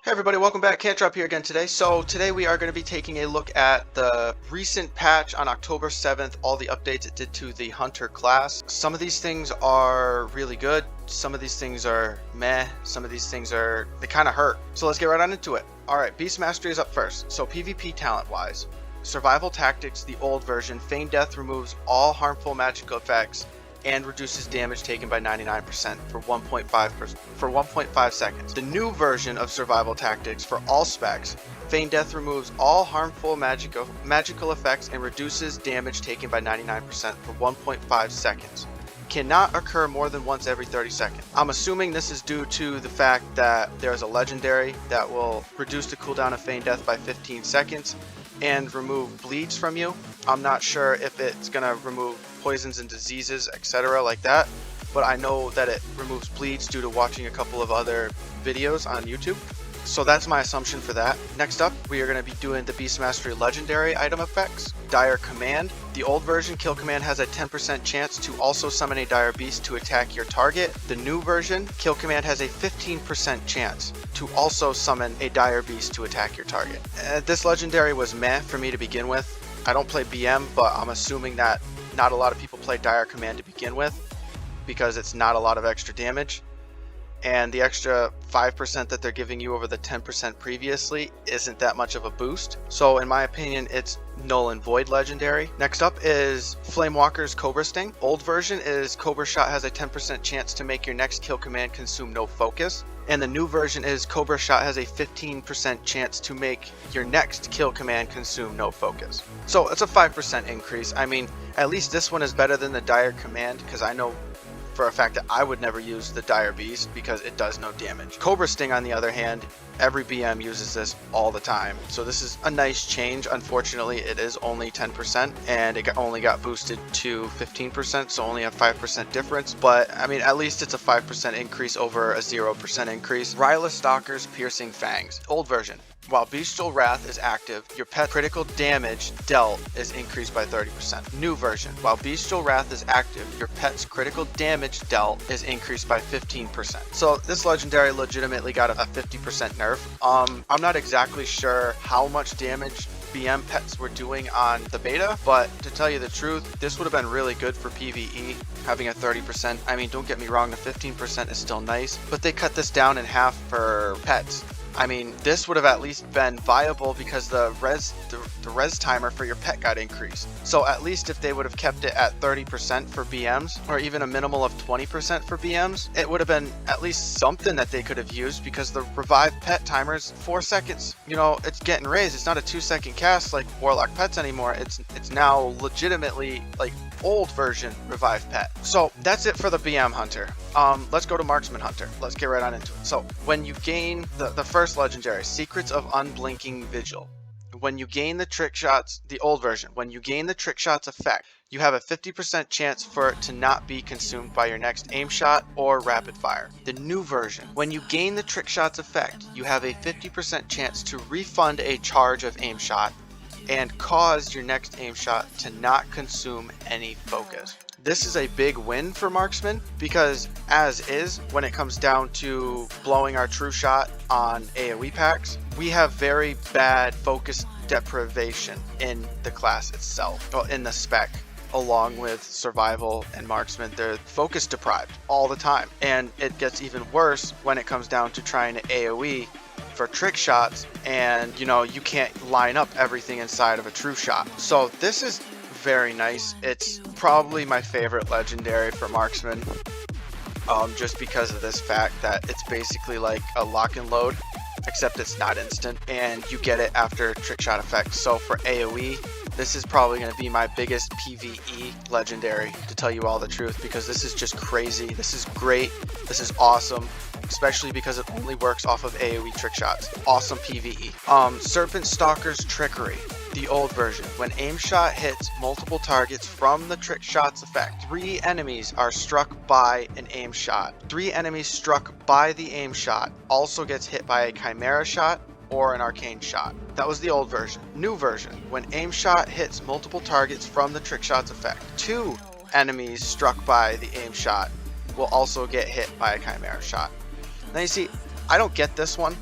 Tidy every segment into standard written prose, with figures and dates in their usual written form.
Hey everybody, welcome back. Cantdrop here again today. So today we are going to be taking a look at the recent patch on October 7th, all the updates it did to the Hunter class. Some of these things are really good, some of these things are meh, some of these things they kind of hurt. So let's get right on into it. Alright, Beast Mastery is up first. So PvP talent wise, Survival Tactics, the old version, Feign Death removes all harmful magical effects and reduces damage taken by 99% for 1.5 seconds. The new version of Survival Tactics for all specs, Feign Death removes all harmful magical effects and reduces damage taken by 99% for 1.5 seconds. Cannot occur more than once every 30 seconds. I'm assuming this is due to the fact that there's a legendary that will reduce the cooldown of Feign Death by 15 seconds and remove bleeds from you. I'm not sure if it's gonna remove poisons and diseases, etc. like that, but I know that it removes bleeds due to watching a couple of other videos on YouTube. So that's my assumption for that. Next up, we are going to be doing the Beast Mastery Legendary item effects. Dire Command. The old version, Kill Command has a 10% chance to also summon a Dire Beast to attack your target. The new version, Kill Command has a 15% chance to also summon a Dire Beast to attack your target. This Legendary was meh for me to begin with. I don't play BM, but I'm assuming that not a lot of people play Dire Command to begin with because it's not a lot of extra damage. And the extra 5% that they're giving you over the 10% previously isn't that much of a boost. So in my opinion, it's null and void legendary. Next up is Flamewalker's Cobra Sting. Old version is Cobra Shot has a 10% chance to make your next kill command consume no focus. And the new version is Cobra Shot has a 15% chance to make your next kill command consume no focus. So it's a 5% increase. I mean, at least this one is better than the Dire Command, because I know for a fact that I would never use the Dire Beast because it does no damage. Cobra Sting, on the other hand, every BM uses this all the time. So this is a nice change. Unfortunately, it is only 10% and it only got boosted to 15%, so only a 5% difference. But I mean, at least it's a 5% increase over a 0% increase. Rylus Stalker's Piercing Fangs. Old version. While Bestial Wrath is active, your pet's critical damage dealt is increased by 30%. New version. While Bestial Wrath is active, your pet's critical damage dealt is increased by 15%. So this legendary legitimately got a 50% nerf. I'm not exactly sure how much damage BM pets were doing on the beta, but to tell you the truth, this would have been really good for PvE, having a 30%. I mean, don't get me wrong, the 15% is still nice, but they cut this down in half for pets. I mean, this would have at least been viable because the res timer for your pet got increased. So at least if they would have kept it at 30% for BMs, or even a minimal of 20% for BMs, it would have been at least something that they could have used, because the revive pet timer is 4 seconds. You know, it's getting raised. It's not a 2-second cast like Warlock pets anymore. It's now legitimately like old version revive pet. So that's it for the BM Hunter. Let's go to Marksman Hunter. Let's get right on into it. So when you gain the first legendary, Secrets of Unblinking Vigil, when you gain the trick shots, the old version, when you gain the trick shots effect, you have a 50% chance for it to not be consumed by your next aim shot or rapid fire. The new version, when you gain the trick shots effect, you have a 50% chance to refund a charge of aim shot and cause your next aim shot to not consume any focus. This is a big win for Marksman, because as is, when it comes down to blowing our true shot on AoE packs, we have very bad focus deprivation in the class itself, well, in the spec. Along with survival and marksman, they're focus deprived all the time, and it gets even worse when it comes down to trying to AoE for trick shots, and you know, you can't line up everything inside of a true shot. So this is very nice. It's probably my favorite legendary for marksman, just because of this fact that it's basically like a lock and load, except it's not instant, and you get it after trick shot effects. So for AoE, this is probably going to be my biggest PvE legendary, to tell you all the truth, because this is just crazy. This is great. This is awesome, especially because it only works off of AoE trick shots. Awesome PvE. Serpent Stalker's Trickery, the old version. When aim shot hits multiple targets from the trick shots effect, 3 enemies are struck by an aim shot. 3 enemies struck by the aim shot also gets hit by a chimera shot or an arcane shot. That was the old version. New version, when aim shot hits multiple targets from the trick shots effect, 2 enemies struck by the aim shot will also get hit by a chimera shot. Now you see, I don't get this one.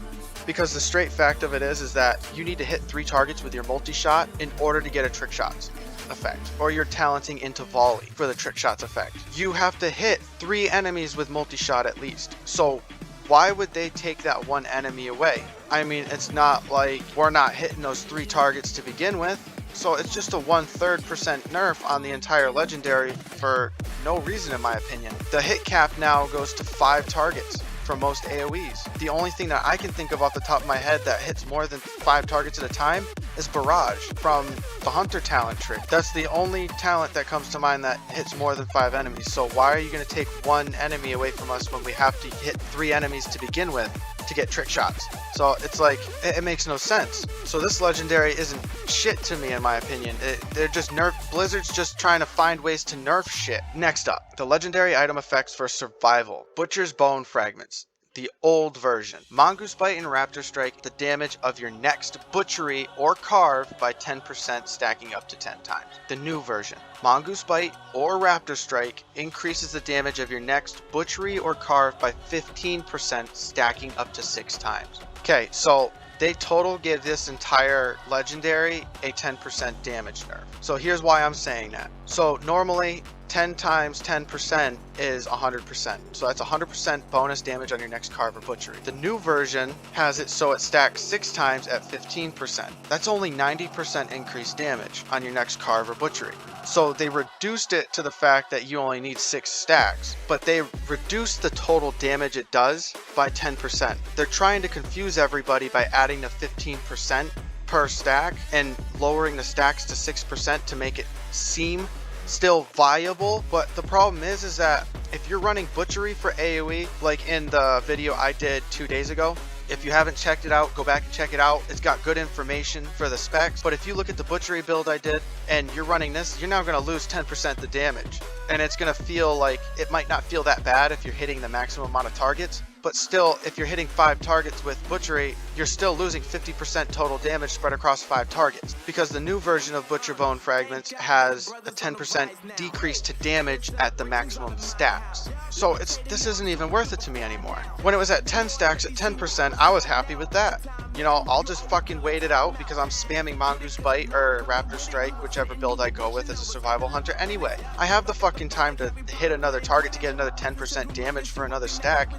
Because the straight fact of it is that you need to hit 3 targets with your multi-shot in order to get a trick shots effect, or you're talenting into volley for the trick shots effect. You have to hit 3 enemies with multi-shot at least. So why would they take that one enemy away? I mean, it's not like we're not hitting those 3 targets to begin with. So it's just a 1/3% nerf on the entire legendary for no reason, in my opinion. The hit cap now goes to 5 targets for most AoEs. The only thing that I can think of off the top of my head that hits more than 5 targets at a time is Barrage from the Hunter talent trick. That's the only talent that comes to mind that hits more than 5 enemies. So why are you going to take 1 enemy away from us when we have to hit 3 enemies to begin with to get trick shots? So it's like, it makes no sense. So this legendary isn't shit to me, in my opinion. They're just Blizzard's just trying to find ways to nerf shit. Next up, the legendary item effects for survival. Butcher's Bone Fragments. The old version. Mongoose Bite and Raptor Strike the damage of your next butchery or carve by 10%, stacking up to 10 times. The new version. Mongoose Bite or Raptor Strike increases the damage of your next butchery or carve by 15%, stacking up to 6 times. Okay, so they total give this entire legendary a 10% damage nerf. So here's why I'm saying that. So normally 10 times 10% is 100%. So that's 100% bonus damage on your next carve or butchery. The new version has it so it stacks 6 times at 15%. That's only 90% increased damage on your next carve or butchery. So they reduced it to the fact that you only need 6 stacks, but they reduced the total damage it does by 10%. They're trying to confuse everybody by adding the 15% per stack and lowering the stacks to 6% to make it seem still viable. But the problem is that if you're running butchery for AoE, like in the video I did 2 days ago, if you haven't checked it out, go back and check it out. It's got good information for the specs. But if you look at the butchery build I did and you're running this, you're now going to lose 10% the damage. And it's going to feel like, it might not feel that bad if you're hitting the maximum amount of targets. But still, if you're hitting 5 targets with butchery, you're still losing 50% total damage spread across 5 targets. Because the new version of Butcher Bone Fragments has a 10% decrease to damage at the maximum stacks. So this isn't even worth it to me anymore. When it was at 10 stacks at 10%, I was happy with that. You know, I'll just fucking wait it out because I'm spamming Mongoose Bite or Raptor Strike, whichever build I go with as a survival hunter anyway. I have the fucking time to hit another target to get another 10% damage for another stack.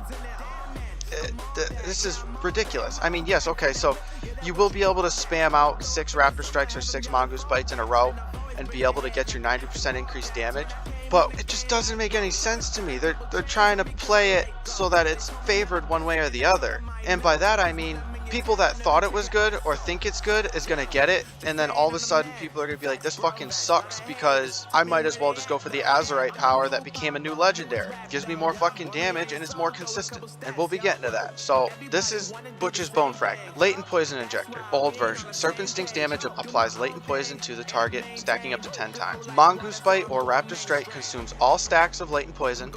This is ridiculous. I mean, yes, okay, so you will be able to spam out 6 Raptor Strikes or 6 Mongoose Bites in a row and be able to get your 90% increased damage, but it just doesn't make any sense to me. They're trying to play it so that it's favored one way or the other, and by that I mean people that thought it was good or think it's good is gonna get it, and then all of a sudden people are gonna be like, this fucking sucks because I might as well just go for the Azurite power that became a new legendary. It gives me more fucking damage and it's more consistent, and we'll be getting to that. So this is Butcher's Bone Fragment. Latent Poison Injector, old version. Serpent Stink's damage applies latent poison to the target, stacking up to 10 times. Mongoose Bite or Raptor Strike consumes all stacks of latent poison,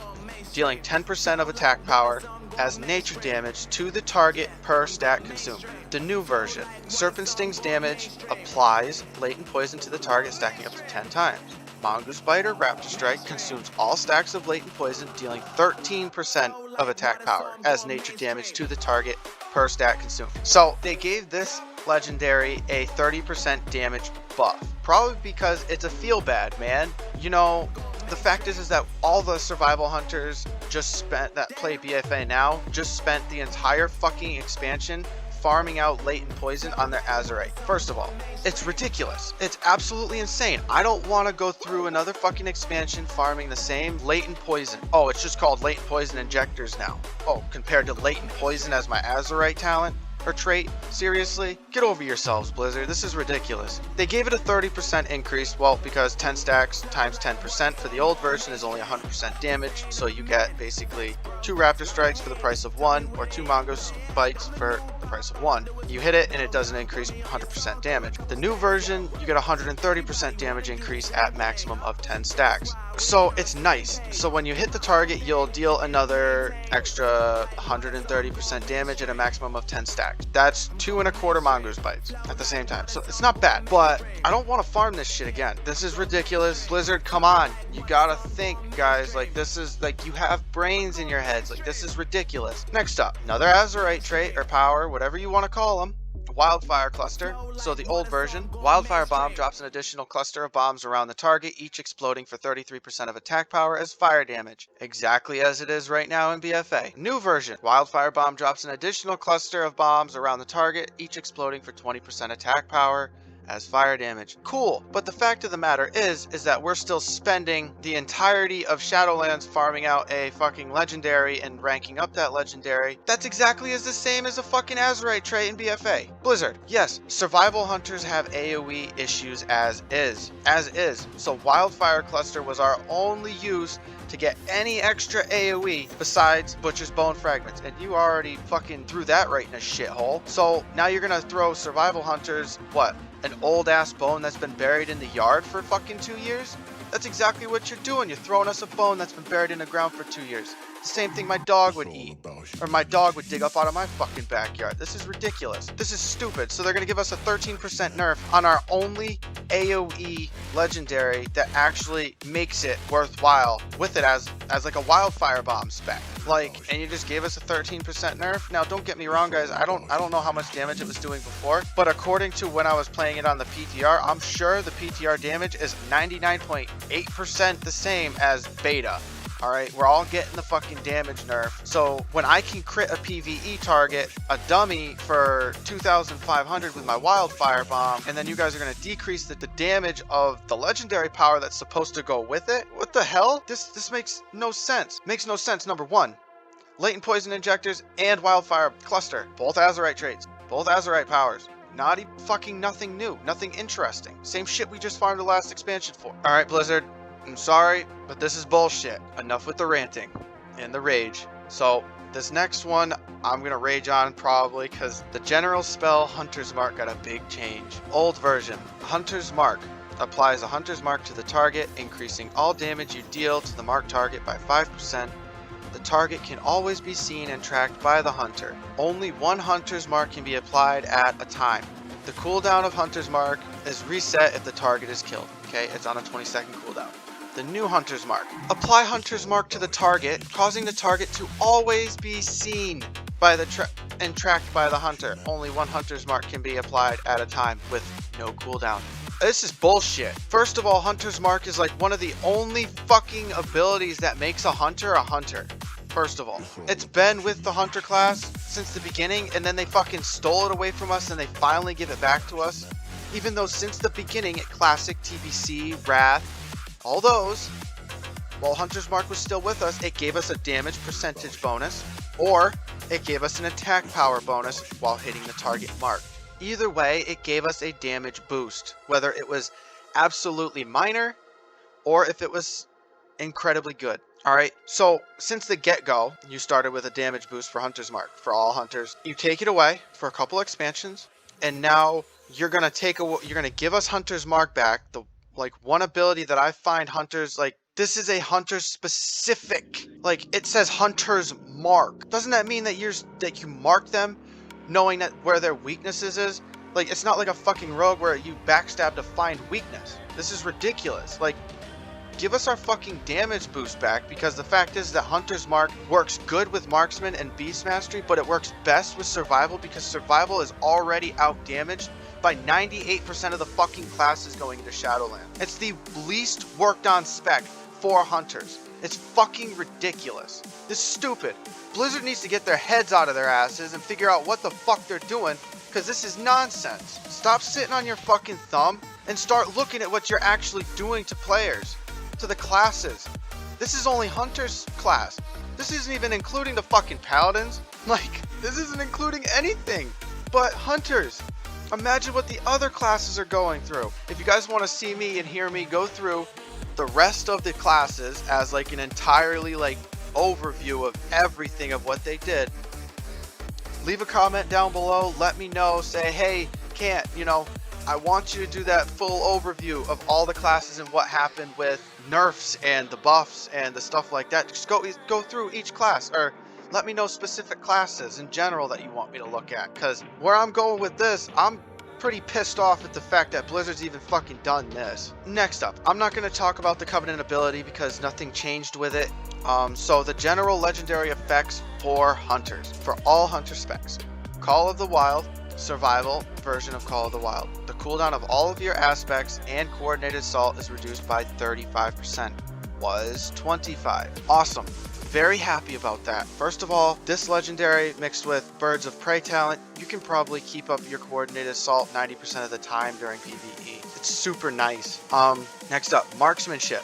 dealing 10% of attack power as nature damage to the target per stack consumed. The new version. Serpent Sting's damage applies latent poison to the target, stacking up to 10 times. Mongoose Bite or Raptor Strike consumes all stacks of latent poison, dealing 13% of attack power as nature damage to the target per stack consumed. So they gave this legendary a 30% damage buff. Probably because it's a feel bad, man. You know, the fact is that all the survival hunters that play BFA now just spent the entire fucking expansion farming out latent poison on their Azurite. First of all, it's ridiculous. It's absolutely insane. I don't want to go through another fucking expansion farming the same latent poison. Oh, it's just called latent poison injectors now. Oh, compared to latent poison as my Azurite talent or trait? Seriously? Get over yourselves, Blizzard. This is ridiculous. They gave it a 30% increase, well, because 10 stacks times 10% for the old version is only 100% damage, so you get basically 2 Raptor Strikes for the price of 1, or 2 Mongoose Bites for the price of 1. You hit it and it doesn't increase 100% damage. The new version, you get 130% damage increase at maximum of 10 stacks. So it's nice. So when you hit the target, you'll deal another extra 130% damage at a maximum of 10 stacks. That's 2.25 Mongoose Bites at the same time. So it's not bad, but I don't want to farm this shit again. This is ridiculous. Blizzard, come on. You gotta think, guys. Like, this is like, you have brains in your head. heads. Like, this is ridiculous. Next up, another Azurite trait or power, whatever you want to call them. Wildfire cluster. So the old version, wildfire bomb drops an additional cluster of bombs around the target, each exploding for 33% of attack power as fire damage, exactly as it is right now in BFA. New version, wildfire bomb drops an additional cluster of bombs around the target, each exploding for 20% attack power as fire damage. Cool, but the fact of the matter is that we're still spending the entirety of Shadowlands farming out a fucking legendary and ranking up that legendary. That's exactly as the same as a fucking Azurite trait in BFA. Blizzard, yes, survival hunters have AoE issues as is. So Wildfire Cluster was our only use to get any extra AoE besides Butcher's Bone Fragments, and you already fucking threw that right in a shithole. So now you're gonna throw survival hunters, what? An old ass bone that's been buried in the yard for fucking 2 years? That's exactly what you're doing. You're throwing us a bone that's been buried in the ground for 2 years. The same thing my dog would eat. Or my dog would dig up out of my fucking backyard. This is ridiculous. This is stupid. So they're going to give us a 13% nerf on our only AoE legendary that actually makes it worthwhile with it as like a wildfire bomb spec. Like, and you just gave us a 13% nerf? Now, don't get me wrong, guys. I don't know how much damage it was doing before, but according to when I was playing it on the PTR, I'm sure the PTR damage is 99.8% the same as beta. Alright, we're all getting the fucking damage nerf. So when I can crit a PvE target, a dummy, for 2,500 with my wildfire bomb, and then you guys are going to decrease the damage of the legendary power that's supposed to go with it? What the hell? This makes no sense. Makes no sense. Number one, latent poison injectors and wildfire cluster. Both Azurite traits. Both Azurite powers. Fucking nothing new. Nothing interesting. Same shit we just farmed the last expansion for. Alright, Blizzard. I'm sorry, but this is bullshit. Enough with the ranting and the rage. So this next one I'm gonna rage on probably because the general spell Hunter's Mark got a big change. Old version, Hunter's Mark applies a Hunter's Mark to the target, increasing all damage you deal to the marked target by 5%. The target can always be seen and tracked by the hunter. Only one Hunter's Mark can be applied at a time. The cooldown of Hunter's Mark is reset if the target is killed. Okay, it's on a 20-second cooldown. The new Hunter's Mark. Apply Hunter's Mark to the target, causing the target to always be seen by the and tracked by the hunter. Only one Hunter's Mark can be applied at a time with no cooldown. This is bullshit. First of all, Hunter's Mark is like one of the only fucking abilities that makes a hunter a hunter. First of all, it's been with the hunter class since the beginning, and then they fucking stole it away from us and they finally give it back to us. Even though since the beginning at Classic, TBC, Wrath, all those, while Hunter's Mark was still with us, it gave us a damage percentage bonus, or it gave us an attack power bonus while hitting the target mark. Either way, it gave us a damage boost, whether it was absolutely minor or if it was incredibly good. Alright, so since the get-go, you started with a damage boost for Hunter's Mark for all hunters. You take it away for a couple expansions, and now you're gonna give us Hunter's Mark back, the like one ability that I find hunters like. This is a hunter specific. Like, it says Hunter's Mark. Doesn't that mean that you mark them knowing that where their weaknesses is? Like, it's not like a fucking rogue where you backstab to find weakness. This is ridiculous. Like, give us our fucking damage boost back, because the fact is that Hunter's Mark works good with Marksman and Beast Mastery, but it works best with Survival because Survival is already out damaged by 98% of the fucking classes going into Shadowland. It's the least worked on spec for hunters. It's fucking ridiculous. It's stupid. Blizzard needs to get their heads out of their asses and figure out what the fuck they're doing, because this is nonsense. Stop sitting on your fucking thumb and start looking at what you're actually doing to players, to the classes. This is only Hunter's class. This isn't even including the fucking Paladins. Like, this isn't including anything but Hunters. Imagine what the other classes are going through. If you guys want to see me and hear me go through the rest of the classes as like an entirely like overview of everything of what they did, leave a comment down below. Let me know. Say, hey, Cant, I want you to do that full overview of all the classes and what happened with nerfs and the buffs and the stuff like that. Just go through each class, or let me know specific classes in general that you want me to look at, because where I'm going with this, I'm pretty pissed off at the fact that Blizzard's even fucking done this. Next up, I'm not going to talk about the Covenant ability because nothing changed with it. So the general legendary effects for hunters, for all hunter specs. Call of the Wild, survival version of Call of the Wild. The cooldown of all of your aspects and coordinated assault is reduced by 35%. Was 25. Awesome. Very happy about that. First of all, this legendary mixed with Birds of Prey talent, you can probably keep up your coordinated assault 90% of the time during PvE. It's super nice. Next up, marksmanship.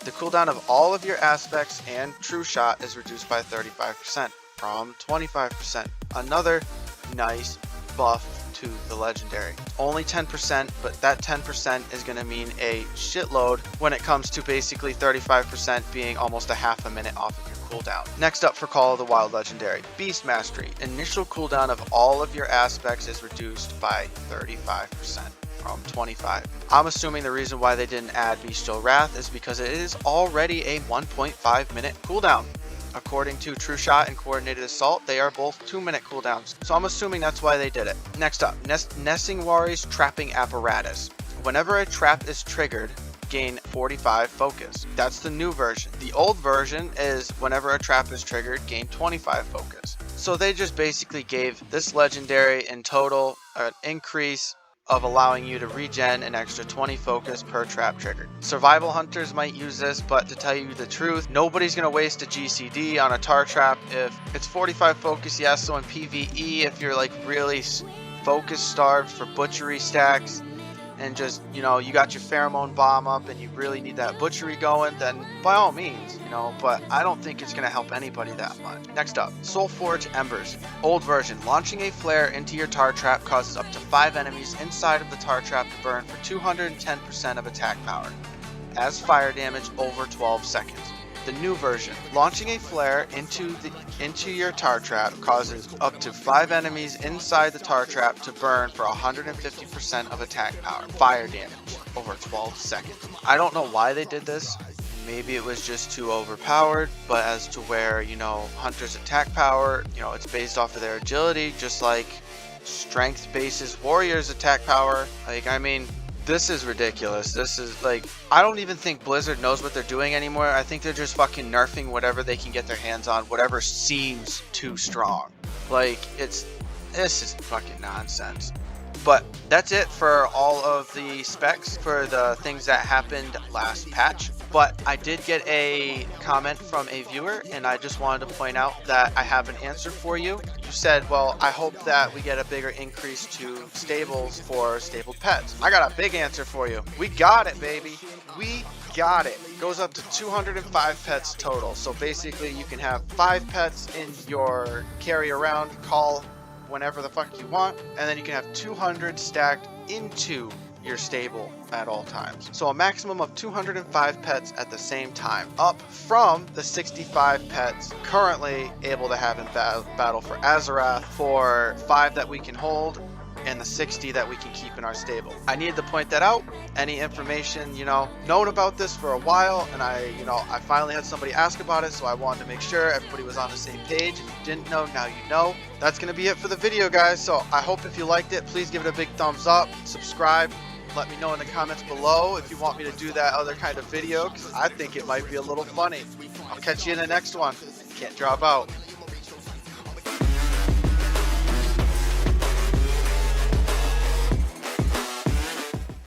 The cooldown of all of your aspects and true shot is reduced by 35% from 25%. Another nice buff to the legendary. Only 10%, but that 10% is going to mean a shitload when it comes to basically 35% being almost a half a minute off of your cooldown. Next up for Call of the Wild legendary, Beast Mastery. Initial cooldown of all of your aspects is reduced by 35%. From 25. I'm assuming the reason why they didn't add Bestial Wrath is because it is already a 1.5 minute cooldown. According to True Shot and Coordinated Assault, they are both 2-minute cooldowns. So I'm assuming that's why they did it. Next up, Nesting Wari's Trapping Apparatus. Whenever a trap is triggered, gain 45 focus. That's the new version. The old version is whenever a trap is triggered, gain 25 focus. So they just basically gave this legendary in total an increase of allowing you to regen an extra 20 focus per trap triggered. Survival hunters might use this, but to tell you the truth, nobody's going to waste a GCD on a tar trap if it's 45 focus, yes. So in PvE, if you're like really focus starved for butchery stacks and just, you know, you got your pheromone bomb up and you really need that butchery going, then by all means, you know, but I don't think it's going to help anybody that much. Next up, Soulforge Embers. Old version. Launching a flare into your tar trap causes up to 5 enemies inside of the tar trap to burn for 210% of attack power as fire damage over 12 seconds. The new version. Launching a flare into your tar trap causes up to 5 enemies inside the tar trap to burn for 150% of attack power. Fire damage over 12 seconds. I don't know why they did this. Maybe it was just too overpowered, but as to where, you know, hunters' attack power, you know, it's based off of their agility, just like strength bases warriors' attack power. Like, I mean, this is ridiculous. This is like, I don't even think Blizzard knows what they're doing anymore. I think they're just fucking nerfing whatever they can get their hands on, whatever seems too strong. Like, this is fucking nonsense. But that's it for all of the specs for the things that happened last patch. But I did get a comment from a viewer, and I just wanted to point out that I have an answer for you. You said, well, I hope that we get a bigger increase to stables for stabled pets. I got a big answer for you. We got it, baby. We got it. It goes up to 205 pets total. So basically you can have 5 pets in your carry around call whenever the fuck you want, and then you can have 200 stacked into your stable at all times. So a maximum of 205 pets at the same time, up from the 65 pets currently able to have in battle for Azeroth, for 5 that we can hold and the 60 that we can keep in our stable. I needed to point that out. Any information, you know, known about this for a while, and I finally had somebody ask about it, so I wanted to make sure everybody was on the same page. If you didn't know, now you know. That's gonna be it for the video, guys. So I hope if you liked it, please give it a big thumbs up, subscribe, let me know in the comments below if you want me to do that other kind of video, because I think it might be a little funny. I'll catch you in the next one. Can't drop out.